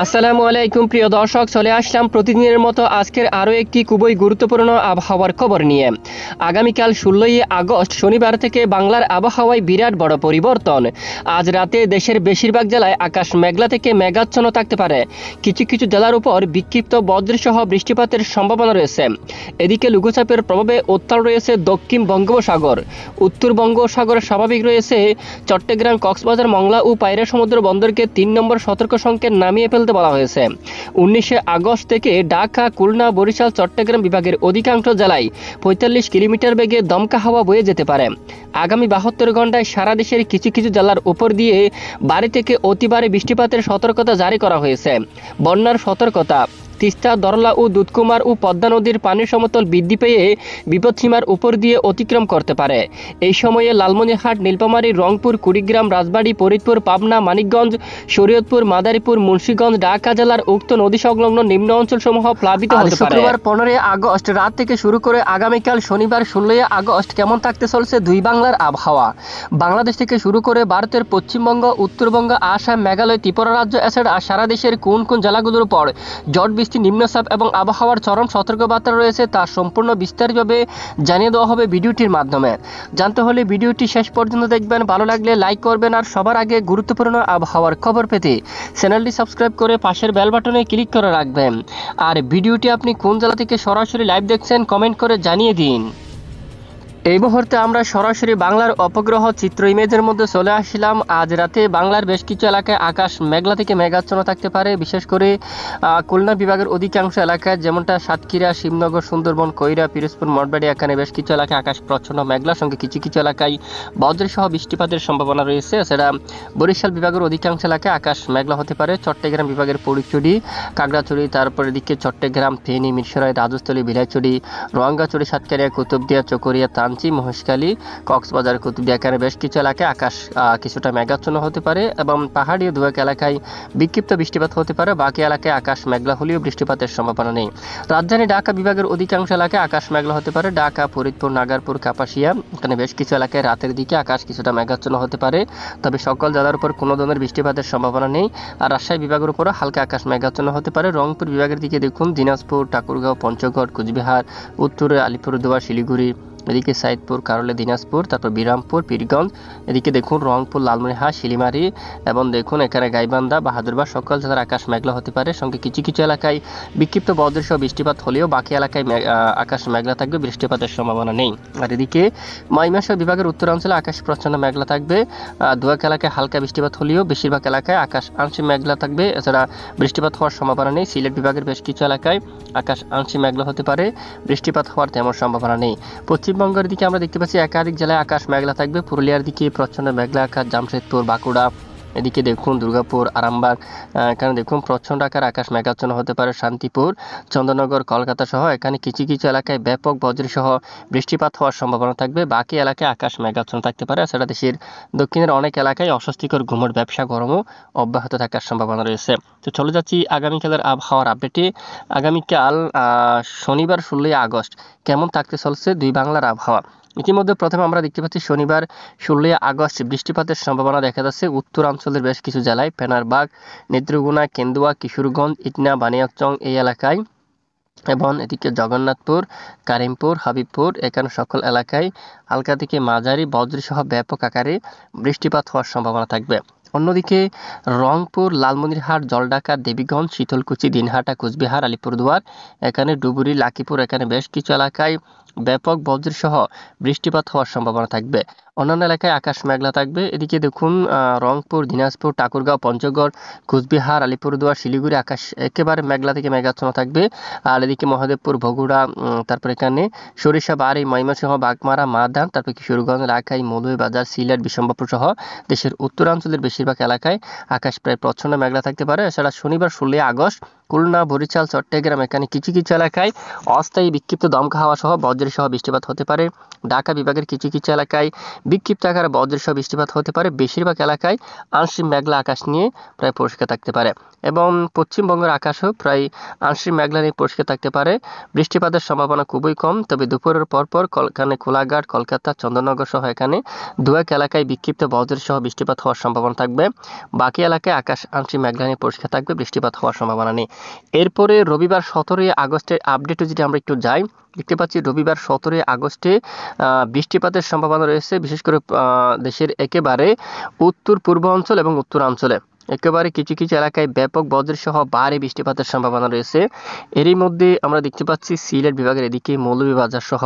আসসালামু আলাইকুম প্রিয় দর্শক, চলে আসলাম প্রতিদিনের মতো আজকের আরও একটি খুবই গুরুত্বপূর্ণ আবহাওয়ার খবর নিয়ে। আগামীকাল 16ই আগস্ট শনিবার থেকে বাংলার আবহাওয়ায় বিরাট বড় পরিবর্তন। আজ রাতে দেশের বেশিরভাগ জেলায় আকাশ মেঘলা থেকে মেঘাচ্ছন্ন থাকতে পারে। কিছু কিছু জেলার উপর বিক্ষিপ্ত বজ্রসহ বৃষ্টিপাতের সম্ভাবনা রয়েছে। এদিকে লঘুচাপের প্রভাবে উত্তাল রয়েছে দক্ষিণ বঙ্গোপসাগর। উত্তর বঙ্গোপসাগর স্বাভাবিক রয়েছে। চট্টগ্রাম, কক্সবাজার, মংলা ও পায়রা সমুদ্র বন্দরকে 3 নম্বর সতর্ক সংকেত নামিয়ে ফেলতে বলা হয়েছে। 19 আগস্ট থেকে ঢাকা, খুলনা, বরিশাল, চট্টগ্রাম বিভাগের অধিকাংশ জেলায় 45 কিলোমিটার বেগে দমকা হাওয়া বয়ে যেতে পারে। আগামী 72 ঘন্টায় সারা দেশের কিছু কিছু জেলার উপর দিয়ে ভারী থেকে অতি ভারী বৃষ্টিপাতের সতর্কতা জারি করা হয়েছে। বন্যার সতর্কতা। তিস্তা, দরলা ও দুধকুমার ও পদ্মা নদীর পানির সমতল বৃদ্ধি পেয়ে বিপদসীমার উপর দিয়ে অতিক্রম করতে পারে। এই সময়ে লালমনিরহাট, নীলফামারী, রংপুর, কুড়িগ্রাম, রাজবাড়ী, ফরিদপুর, পাবনা, মানিকগঞ্জ, শরীয়তপুর, মাদারীপুর, মুন্সিগঞ্জ, ঢাকা জেলার উক্ত নদী সংলগ্ন নিম্ন অঞ্চলসমূহ প্লাবিত হতে পারে। শুক্রবার 15 আগস্ট রাত থেকে শুরু করে আগামীকাল শনিবার 16 আগস্ট কেমন থাকতে চলছে দুই বাংলার আবহাওয়া। বাংলাদেশ থেকে শুরু করে ভারতের পশ্চিমবঙ্গ, উত্তরবঙ্গ, আসাম, মেঘালয়, ত্রিপুরা রাজ্য এছাড়া সারা দেশের কোন কোন জেলাগুলোর উপর ঝড় বৃষ্টি, নিম্নচাপ এবং আবহাওয়ার চরম সতর্কবার্তা রয়েছে তা সম্পূর্ণ বিস্তারিতভাবে জানিয়ে দেওয়া হবে ভিডিওটির মাধ্যমে। জানতে হলে ভিডিওটি শেষ পর্যন্ত দেখবেন। ভালো লাগলে লাইক করবেন আর সবার আগে গুরুত্বপূর্ণ আবহাওয়ার খবর পেতে চ্যানেলটি সাবস্ক্রাইব করে পাশের বেল বাটনে ক্লিক করে রাখবেন। আর ভিডিওটি আপনি কোন জেলা থেকে সরাসরি লাইভ দেখছেন কমেন্ট করে জানিয়ে দিন। এই মুহূর্তে আমরা সরাসরি বাংলার উপগ্রহ চিত্র ইমেজের মধ্যে চলে আসলাম। আজ রাতে বাংলার বেশ কিছু এলাকায় আকাশ মেঘলা থেকে মেঘাচ্ছন্ন থাকতে পারে। বিশেষ করে খুলনা বিভাগের অধিকাংশ এলাকায় যেমনটা সাতক্ষীরা, শিবনগর, সুন্দরবন, কইরা, পিরোজপুর, মঠবাড়ি এখানে বেশ কিছু এলাকায় আকাশ প্রচ্ছন্ন মেঘলার সঙ্গে কিছু কিছু এলাকায় বজ্রসহ বৃষ্টিপাতের সম্ভাবনা রয়েছে। এছাড়া বরিশাল বিভাগের অধিকাংশ এলাকায় আকাশ মেঘলা হতে পারে। চট্টগ্রাম বিভাগের পরিচুড়ি, কাকড়াছড়ি, তারপর এদিকে চট্টগ্রাম, ফেনী, মিরসরাই, রাজস্থলী, বিলাইছড়ি, রোয়াঙ্গাছড়ি, সাতকারিয়া, কুতুবদিয়া, চকরিয়া, মহেশখালী, কক্সবাজার, কুতুবদিয়া এখানে বেশ কিছু এলাকায় আকাশ কিছুটা মেঘাচ্ছন্ন হতে পারে এবং পাহাড়ি ও দুয়েক এলাকায় বিক্ষিপ্ত বৃষ্টিপাত হতে পারে। বাকি এলাকায় আকাশ মেঘলা হলেও বৃষ্টিপাতের সম্ভাবনা নেই। রাজধানী ঢাকা বিভাগের অধিকাংশ এলাকায় আকাশ মেঘলা হতে পারে। ঢাকা, ফরিদপুর, নাগারপুর, কাপাসিয়া এখানে বেশ কিছু এলাকায় রাতের দিকে আকাশ কিছুটা মেঘাচ্ছন্ন হতে পারে। তবে সকল জেলার উপর কোনো ধরনের বৃষ্টিপাতের সম্ভাবনা নেই। আর রাজশাহী বিভাগের উপরও হালকা আকাশ মেঘাচ্ছন্ন হতে পারে। রংপুর বিভাগের দিকে দেখুন দিনাজপুর, ঠাকুরগাঁও, পঞ্চগড়, কুচবিহার, উত্তরে আলিপুরদুয়ার, শিলিগুড়ি, এদিকে সাইদপুর, কারলে, দিনাজপুর, তারপর বিরামপুর, পীরগঞ্জ, এদিকে দেখুন রংপুর, লালমনিরহাট, শিলিমারি এবং দেখুন এখানে গাইবান্ধা, বাহাদুরবাগ সকল জেলার আকাশ মেঘলা হতে পারে। সঙ্গে কিছু কিছু এলাকায় বিক্ষিপ্ত বজ্রসহ বৃষ্টিপাত হলেও বাকি এলাকায় আকাশ মেঘলা থাকবে, বৃষ্টিপাতের সম্ভাবনা নেই। আর এদিকে ময়মনসিংহ বিভাগের উত্তরাঞ্চলে আকাশ প্রচ্ছন্ন মেঘলা থাকবে। দুয়েক এলাকায় হালকা বৃষ্টিপাত হলেও বেশিরভাগ এলাকায় আকাশ আংশিক মেঘলা থাকবে। এছাড়া বৃষ্টিপাত হওয়ার সম্ভাবনা নেই। সিলেট বিভাগের বেশ কিছু এলাকায় আকাশ আংশিক মেঘলা হতে পারে, বৃষ্টিপাত হওয়ার তেমন সম্ভাবনা নেই। পশ্চিমবঙ্গের দিকে আমরা দেখতে পাচ্ছি একাধিক জেলায় আকাশ মেঘলা থাকবে। পুরুলিয়ার দিকে প্রচ্ছন্ন মেঘলা আকাশ, জামশেদপুর, বাঁকুড়া, এদিকে দেখুন দুর্গাপুর, আরামবাগ এখানে দেখুন প্রচ্ছন্ন আকার আকাশ মেঘাচ্ছন্ন হতে পারে। শান্তিপুর, চন্দননগর, কলকাতা সহ এখানে কিছু কিছু এলাকায় ব্যাপক বজ্রসহ বৃষ্টিপাত হওয়ার সম্ভাবনা থাকবে। বাকি এলাকায় আকাশ মেঘাচ্ছন্ন থাকতে পারে। এছাড়া দেশের দক্ষিণের অনেক এলাকায় অস্বস্তিকর ঘুমট ব্যবসা গরমও অব্যাহত থাকার সম্ভাবনা রয়েছে। তো চলে যাচ্ছি আগামীকালের আবহাওয়ার আপডেটে। আগামীকাল শনিবার 16 আগস্ট কেমন থাকতে চলছে দুই বাংলার আবহাওয়া। ইতিমধ্যে প্রথমে আমরা দেখতে পাচ্ছি শনিবার 16 আগস্ট বৃষ্টিপাতের সম্ভাবনা দেখা যাচ্ছে উত্তরাঞ্চলের বেশ কিছু জেলায়, ফেনারবাগ, নেত্রকোনা, কেন্দুয়া, কিশোরগঞ্জ, ইটনা, বানিয়াচং এই এলাকায় এবং এদিকে জগন্নাথপুর, কারিমপুর, হাবিবপুর এখানে সকল এলাকায় হালকা থেকে মাঝারি বজ্রসহ ব্যাপক আকারে বৃষ্টিপাত হওয়ার সম্ভাবনা থাকবে। অন্যদিকে রংপুর, লালমনিরহাট, জলঢাকা, দেবীগঞ্জ, শীতলকুচি, দিনহাটা, কোচবিহার, আলিপুরদুয়ার এখানে ডুবুরি, লাকিপুর এখানে বেশ কিছু এলাকায় ব্যাপক বজ্রসহ বৃষ্টিপাত হওয়ার সম্ভাবনা থাকবে। অন্যান্য এলাকায় আকাশ মেঘলা থাকবে। এদিকে দেখুন রংপুর, দিনাজপুর, ঠাকুরগাঁও, পঞ্চগড়, কোচবিহার, আলিপুরদুয়ার, শিলিগুড়ি আকাশ একেবারে মেঘলা থেকে মেঘাচ্ছন্ন থাকবে। আর এদিকে মহাদেবপুর, বগুড়া, তারপর এখানে সরিষাবাড়ি, ময়মনসিংহ, বাগমারা, মাদান, তারপর কিশোরগঞ্জ, রাজশাহী, মৌলভীবাজার, সিলেট, বিশম্বরপুর সহ দেশের উত্তরাঞ্চলের বেশিরভাগ এলাকায় আকাশ প্রায় প্রচ্ছন্ন মেঘলা থাকতে পারে। এছাড়া শনিবার 16 আগস্ট খুলনা, বরিশাল, চট্টগ্রাম এখানে কিছু কিছু এলাকায় অস্থায়ী বিক্ষিপ্ত দমকা হাওয়া সহ বজ্র বজ্রসহ বৃষ্টিপাত হতে পারে। ঢাকা বিভাগের কিছু কিছু এলাকায় বিক্ষিপ্ত আকারে বজ্রসহ বৃষ্টিপাত হতে পারে। বেশিরভাগ এলাকায় আংশিক মেঘলা আকাশ নিয়ে প্রায় পরিষ্কার থাকতে পারে এবং পশ্চিমবঙ্গের আকাশও প্রায় আংশিক মেঘলা নিয়ে পরিষ্কার থাকতে পারে। বৃষ্টিপাতের সম্ভাবনা খুবই কম, তবে দুপুরের পরপর কোলাঘাট, কলকাতা, চন্দননগর সহ এখানে দু এক এলাকায় বিক্ষিপ্ত বজ্রসহ বৃষ্টিপাত হওয়ার সম্ভাবনা থাকবে। বাকি এলাকায় আকাশ আংশিক মেঘলা নিয়ে পরিষ্কার থাকবে, বৃষ্টিপাত হওয়ার সম্ভাবনা নেই। এরপরে রবিবার 17 আগস্টের আপডেটে যদি আমরা একটু যাই, দেখতে পাচ্ছি রবিবার 17 আগস্টে বৃষ্টিপাতের সম্ভাবনা রয়েছে, বিশেষ করে দেশের একেবারে উত্তর পূর্বাঞ্চল এবং উত্তরাঞ্চলে একেবারে কিছু কিছু এলাকায় ব্যাপক বজ্রসহ ভারী বৃষ্টিপাতের সম্ভাবনা রয়েছে। এরই মধ্যে আমরা দেখতে পাচ্ছি সিলেট বিভাগের এদিকে মৌলভীবাজার সহ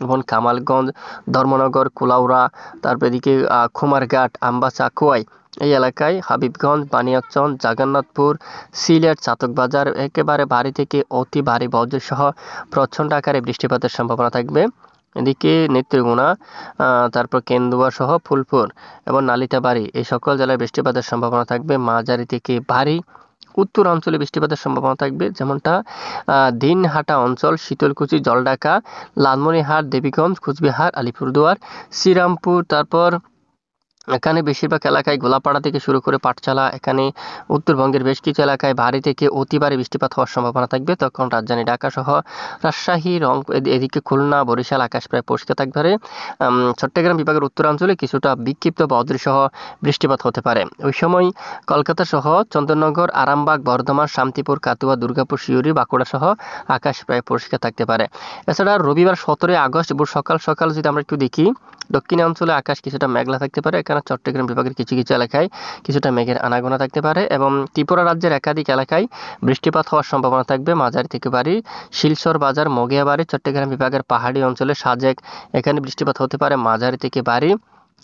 এবং কামালগঞ্জ, ধর্মনগর, কুলাউড়া, তারপর এদিকে কুমারঘাট, আমবাসা, খোয়াই এই এলাকায়, হাবিবগঞ্জ, বানিয়াচং, জগন্নাথপুর, সিলেট, চাতকবাজার একেবারে ভারী থেকে অতি ভারী বজ্রসহ প্রচণ্ড আকারে বৃষ্টিপাতের সম্ভাবনা থাকবে। এদিকে নেত্রকোনা, তারপর কেন্দুয়া সহ ফুলপুর এবং নালিতাবাড়ি এই সকল জেলায় বৃষ্টিপাতের সম্ভাবনা থাকবে মাঝারি থেকে ভারী। উত্তরাঞ্চলে বৃষ্টিপাতের সম্ভাবনা থাকবে, যেমনটা দিনহাটা অঞ্চল, শীতলকুচি, জলঢাকা, লালমনিরহাট, দেবীগঞ্জ, কুচবিহার, আলিপুরদুয়ার, শ্রীরামপুর, তারপর এখানে বেশিরভাগ এলাকায় গোলাপাড়া থেকে শুরু করে পাঠশালা, এখানে উত্তরবঙ্গের বেশ কিছু এলাকায় ভারী থেকে অতি ভারী বৃষ্টিপাত হওয়ার সম্ভাবনা থাকবে। তখন রাজধানী ঢাকা সহ রাজশাহী, এদিকে খুলনা, বরিশাল আকাশ প্রায় পরিষ্কার থাকবে। চট্টগ্রাম বিভাগের উত্তরাঞ্চলে কিছুটা বিক্ষিপ্ত বজ্রসহ বৃষ্টিপাত হতে পারে। ওই সময় কলকাতা সহ চন্দননগর, আরামবাগ, বর্ধমান, শান্তিপুর, কাতুয়া, দুর্গাপুর, শিউরি, বাঁকুড়া সহ আকাশ প্রায় পরিষ্কার থাকতে পারে। এছাড়া রবিবার 17 আগস্ট ভোর সকাল সকাল যদি আমরা একটু দেখি, দক্ষিণাঞ্চলে আকাশ কিছুটা মেঘলা থাকতে পারে। এখানে চট্টগ্রাম বিভাগের কিছু কিছু এলাকায় কিছুটা মেঘের আনাগোনা থাকতে পারে এবং ত্রিপুরা রাজ্যের একাধিক এলাকায় বৃষ্টিপাত হওয়ার সম্ভাবনা থাকবে মাঝারি থেকে ভারী। শিলচর বাজার, মগিয়াবাড়ি, চট্টগ্রাম বিভাগের পাহাড়ি অঞ্চলে সাজেক এখানে বৃষ্টিপাত হতে পারে মাঝারি থেকে ভারী।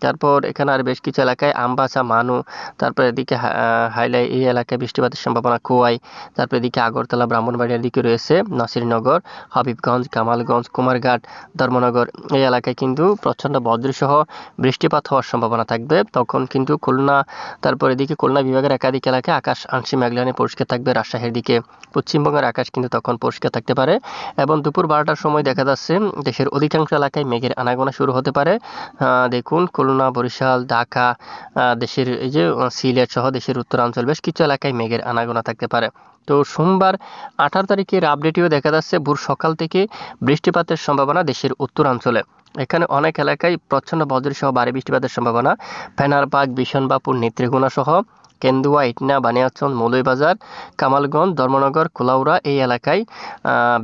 তারপর এখানে আর বেশ কিছু এলাকায় আমবাসা, মানু, তারপর এদিকে হাইলাই এই এলাকায় বৃষ্টিপাতের সম্ভাবনা খোয়াই, তারপর এদিকে আগরতলা, ব্রাহ্মণবাড়িয়ার দিকে রয়েছে নাসিরনগর, হাবিবগঞ্জ, কামালগঞ্জ, কুমারঘাট, ধর্মনগর এই এলাকায় কিন্তু প্রচণ্ড বজ্রসহ বৃষ্টিপাত হওয়ার সম্ভাবনা থাকবে। তখন কিন্তু খুলনা, তারপর এদিকে খুলনা বিভাগের একাধিক এলাকায় আকাশ আংশিক মেঘলা নিয়ে পরিষ্কার থাকবে। রাজশাহীর দিকে পশ্চিমবঙ্গের আকাশ কিন্তু তখন পরিষ্কার থাকতে পারে এবং দুপুর 12টার সময় দেখা যাচ্ছে দেশের অধিকাংশ এলাকায় মেঘের আনাগোনা শুরু হতে পারে। দেখুন খুলনা, বরিশাল, ঢাকা, দেশের এই যে সিলেট সহ দেশের উত্তরাঞ্চল বেশ কিছু এলাকায় মেঘের আনাগোনা থাকতে পারে। তো সোমবার 18 তারিখের আপডেটেও দেখা যাচ্ছে ভোর সকাল থেকে বৃষ্টিপাতের সম্ভাবনা দেশের উত্তরাঞ্চলে। এখানে অনেক এলাকায় প্রচণ্ড বজ্রসহ ভারী বৃষ্টিপাতের সম্ভাবনা। ফেনারবাগ, বিশনবাপুর, নেত্রকোনা সহ কেন্দুয়া, ইটনা, বানিয়াচং, মৌলভীবাজার, কামালগঞ্জ, ধর্মনগর, কুলাউড়া এই এলাকায়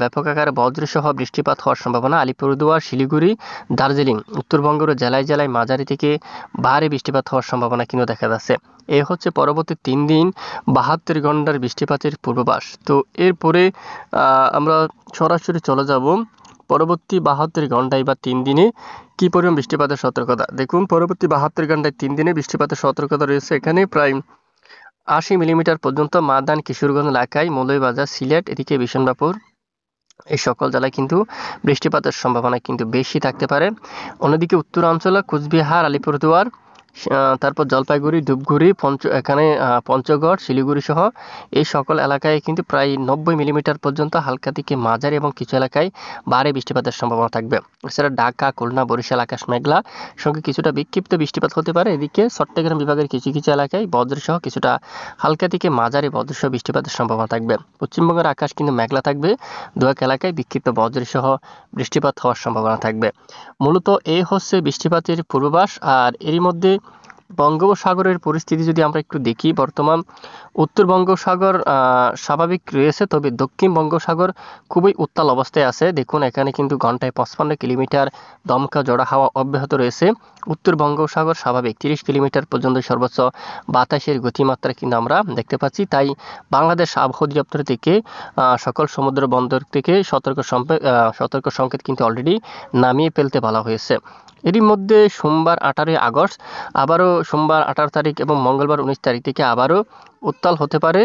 ব্যাপক আকারে বজ্রসহ বৃষ্টিপাত হওয়ার সম্ভাবনা। আলিপুরদুয়ার, শিলিগুড়ি, দার্জিলিং উত্তরবঙ্গের জেলায় জেলায় মাঝারি থেকে ভারী বৃষ্টিপাত হওয়ার সম্ভাবনা কিন্তু দেখা যাচ্ছে। এ হচ্ছে পরবর্তী 3 দিন 72 ঘন্টার বৃষ্টিপাতের পূর্বাভাস। তো এরপরে আমরা সরাসরি চলে যাব পরবর্তী 72 ঘন্টায় বা 3 দিনে কি পরিমাণ বৃষ্টিপাতের সতর্কতা। দেখুন পরবর্তী 72 ঘন্টায় 3 দিনে বৃষ্টিপাতের সতর্কতা রয়েছে এখানে প্রায় 80 মিলিমিটার পর্যন্ত মাদান, কিশোরগঞ্জ এলাকায়, মৌলভীবাজার, সিলেট, এদিকে বিশনবাপুর এই সকল জেলায় কিন্তু বৃষ্টিপাতের সম্ভাবনা কিন্তু বেশি থাকতে পারে। অন্যদিকে উত্তরাঞ্চলে কুচবিহার, আলিপুরদুয়ার, তারপর জলপাইগুড়ি, ধূপগুড়ি, এখানে পঞ্চগড়, শিলিগুড়ি সহ এই সকল এলাকায় কিন্তু প্রায় 90 মিলিমিটার পর্যন্ত হালকা থেকে মাঝারি এবং কিছু এলাকায় ভারী বৃষ্টিপাতের সম্ভাবনা থাকবে। এছাড়া ঢাকা, খুলনা, বরিশাল আকাশ মেঘলা সঙ্গে কিছুটা বিক্ষিপ্ত বৃষ্টিপাত হতে পারে। এদিকে চট্টগ্রাম বিভাগের কিছু কিছু এলাকায় বজ্রসহ কিছুটা হালকা থেকে মাঝারি বজ্রসহ বৃষ্টিপাতের সম্ভাবনা থাকবে। পশ্চিমবঙ্গের আকাশ কিন্তু মেঘলা থাকবে, দু এক এলাকায় বিক্ষিপ্ত বজ্রসহ বৃষ্টিপাত হওয়ার সম্ভাবনা থাকবে। মূলত এই হচ্ছে বৃষ্টিপাতের পূর্বাভাস। আর এরই মধ্যে বঙ্গোপসাগরের পরিস্থিতি যদি আমরা একটু দেখি, বর্তমান উত্তর বঙ্গোপসাগর স্বাভাবিক রয়েছে, তবে দক্ষিণ বঙ্গোপসাগর খুবই উত্তাল অবস্থায় আছে। দেখুন এখানে কিন্তু ঘন্টায় 55 কিলোমিটার দমকা জোড়া হাওয়া অব্যাহত রয়েছে। উত্তর বঙ্গোপসাগর স্বাভাবিক 30 কিলোমিটার পর্যন্ত সর্বোচ্চ বাতাসের গতিমাত্রা কিন্তু আমরা দেখতে পাচ্ছি। তাই বাংলাদেশ আবহাওয়া অধিদপ্তর থেকে সকল সমুদ্র বন্দর থেকে সতর্ক সংকেত কিন্তু অলরেডি নামিয়ে ফেলতে বলা হয়েছে। এরই মধ্যে সোমবার 18 আগস্ট আবারও, সোমবার 18 তারিখ এবং মঙ্গলবার 19 তারিখ থেকে আবারও উত্তাল হতে পারে,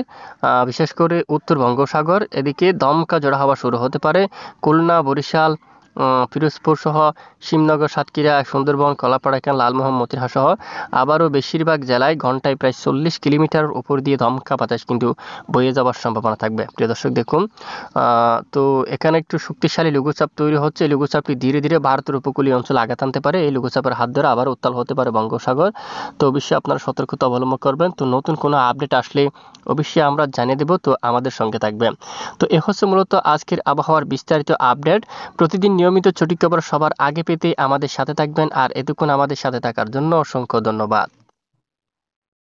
বিশেষ করে উত্তর বঙ্গোপসাগর। এদিকে দমকা জোড়া হাওয়া শুরু হতে পারে খুলনা, বরিশাল, পিরোজপুর সহ শিবনগর, সাতক্ষীরা, সুন্দরবন, কলাপাড়া, লালমোহন, মতিরহাট সহ আবারও বেশিরভাগ জেলায় ঘন্টায় প্রায় 40 কিলোমিটার উপর দিয়ে দমকা বাতাস কিন্তু বয়ে যাওয়ার সম্ভাবনা থাকবে। প্রিয় দর্শক দেখুন, তো এখানে একটু শক্তিশালী লঘুচাপ তৈরি হচ্ছে। এই লঘুচাপটি ধীরে ধীরে ভারতের উপকূলীয় অঞ্চলে আঘাত আনতে পারে। এই লঘুচাপের হাত ধরে আবার উত্তাল হতে পারে বঙ্গোপসাগর। তো অবশ্যই আপনারা সতর্কতা অবলম্বন করবেন। তো নতুন কোনো আপডেট আসলে অবশ্যই আমরা জানিয়ে দেব, তো আমাদের সঙ্গে থাকবেন। তো এ হচ্ছে মূলত আজকের আবহাওয়ার বিস্তারিত আপডেট। প্রতিদিন নিয়মিত ছুটি খবর সবার আগে পেতে আমাদের সাথে থাকবেন। আর এতক্ষণ আমাদের সাথে থাকার জন্য অসংখ্য ধন্যবাদ।